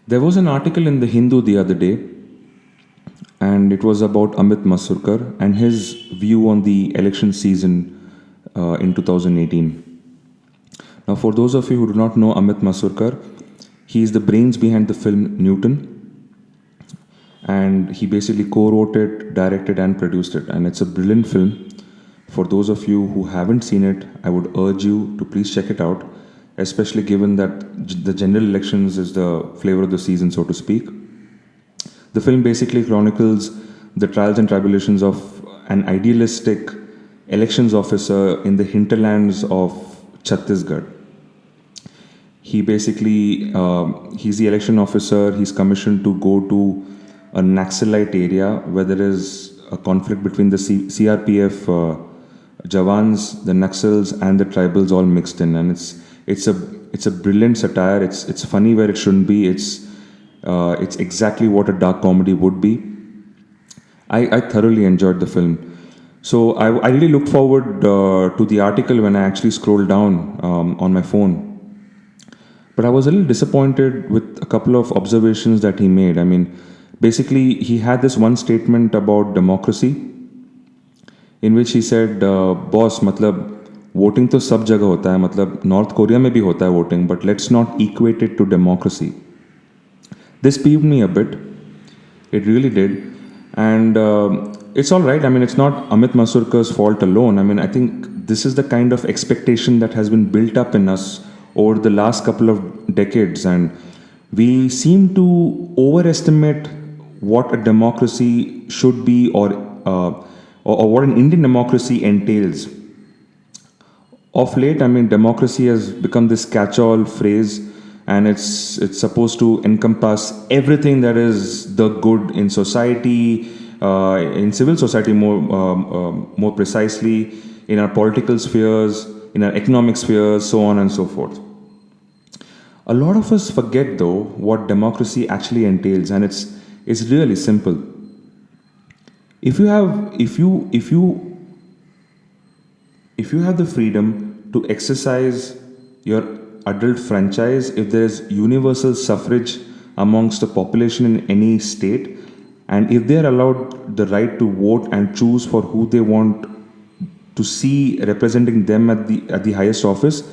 There was an article in the Hindu the other day, and it was about Amit Masurkar and his view on the election season in 2018. Now, for those of you who do not know Amit Masurkar, he is the brains behind the film Newton, and he basically co-wrote it, directed, and produced it. And it's a brilliant film. For those of you who haven't seen it, I would urge you to please check it out, especially given that the general elections is the flavor of the season, so to speak. The film basically chronicles the trials and tribulations of an idealistic elections officer in the hinterlands of Chhattisgarh. He basically, he's the election officer, he's commissioned to go to a Naxalite area where there is a conflict between the CRPF Jawans, the Naxals, and the tribals all mixed in. And it's a brilliant satire. It's funny where it shouldn't be. It's exactly what a dark comedy would be. I thoroughly enjoyed the film. So I really looked forward to the article when I actually scrolled down on my phone. But I was a little disappointed with a couple of observations that he made. I mean, basically, he had this one statement about democracy, in which he said, "Boss, मतलब voting तो सब जगह होता है, मतलब North Korea में भी होता है voting, but let's not equate it to democracy." This peeved me a bit. It really did, and it's all right. I mean, it's not Amit Masurkar's fault alone. I mean, I think this is the kind of expectation that has been built up in us over the last couple of decades, and we seem to overestimate what a democracy should be, or what an Indian democracy entails. Of late, I mean, democracy has become this catch-all phrase, and it's supposed to encompass everything that is the good in society, in civil society more precisely, in our political spheres, in our economic spheres, so on and so forth. A lot of us forget, though, what democracy actually entails, and it's really simple. If you have the freedom to exercise your adult franchise, if there is universal suffrage amongst the population in any state, and if they are allowed the right to vote and choose for who they want to see representing them at the highest office,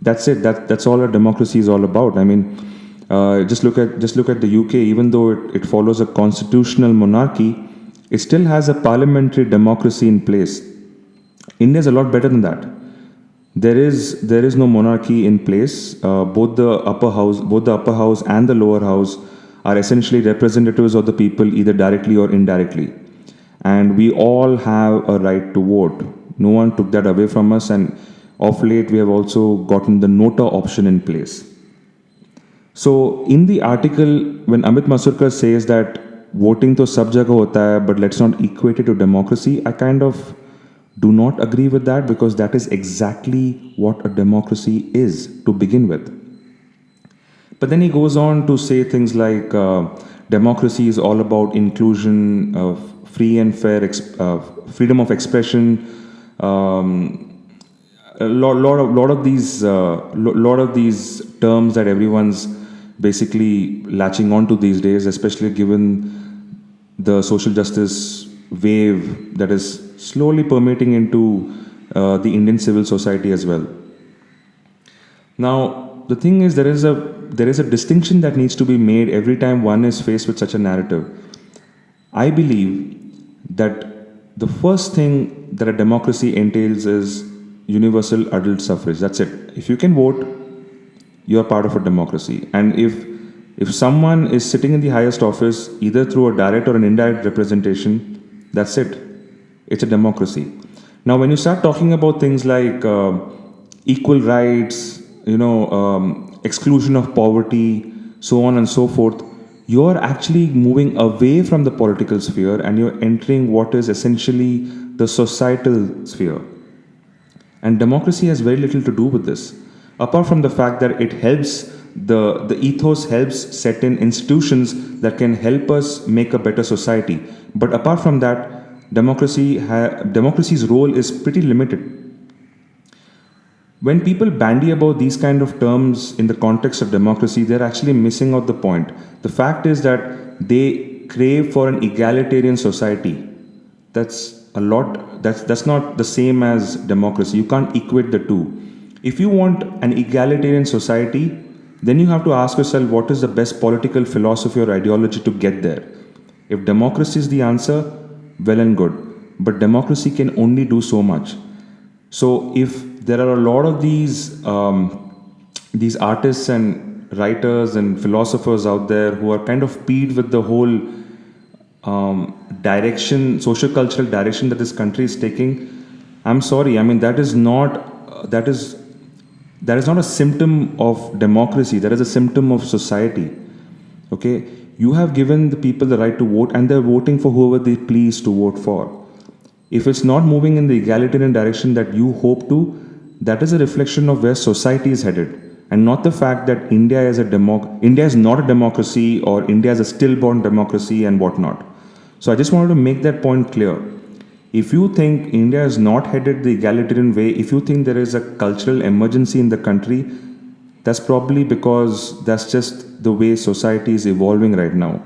that's it. That's all a democracy is all about. I mean, just look at the UK. Even though it follows a constitutional monarchy, it still has a parliamentary democracy in place. India is a lot better than that. There is no monarchy in place. Both the upper house and the lower house are essentially representatives of the people, either directly or indirectly, and we all have a right to vote. No one took that away from us, and of late we have also gotten the nota option in place. So in the article, when Amit Masurkar says that voting to sab jagah hota hai, but let's not equate it to democracy, I kind of do not agree with that, because that is exactly what a democracy is to begin with. But then he goes on to say things like democracy is all about inclusion, free and fair freedom of expression. A lot of these terms that everyone's basically latching on to these days, especially given the social justice wave that is slowly permeating into the Indian civil society as well. Now, the thing is, there is a distinction that needs to be made every time one is faced with such a narrative. I believe that the first thing that a democracy entails is universal adult suffrage. That's it. If you can vote, you are part of a democracy. And if someone is sitting in the highest office, either through a direct or an indirect representation, that's it. It's a democracy. Now, when you start talking about things like equal rights, exclusion of poverty, so on and so forth, you're actually moving away from the political sphere and you're entering what is essentially the societal sphere. And democracy has very little to do with this, apart from the fact that it helps, the ethos helps set in institutions that can help us make a better society. But apart from that, democracy's role is pretty limited. When people bandy about these kind of terms in the context of democracy, they're actually missing out the point. The fact is that they crave for an egalitarian society. That's not the same as democracy. You can't equate the two. If you want an egalitarian society, then you have to ask yourself what is the best political philosophy or ideology to get there. If democracy is the answer, well and good. But democracy can only do so much. So if there are a lot of these artists and writers and philosophers out there who are kind of peeved with the whole direction, social cultural direction that this country is taking, I'm sorry. I mean, that is not a symptom of democracy. That is a symptom of society. Okay, you have given the people the right to vote, and they're voting for whoever they please to vote for. If it's not moving in the egalitarian direction that you hope to, that is a reflection of where society is headed, and not the fact that India is not a democracy, or India is a stillborn democracy and whatnot. So I just wanted to make that point clear. If you think India is not headed the egalitarian way, if you think there is a cultural emergency in the country, that's probably because that's just the way society is evolving right now.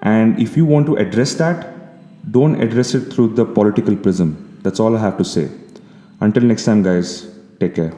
And if you want to address that, don't address it through the political prism. That's all I have to say. Until next time, guys, take care.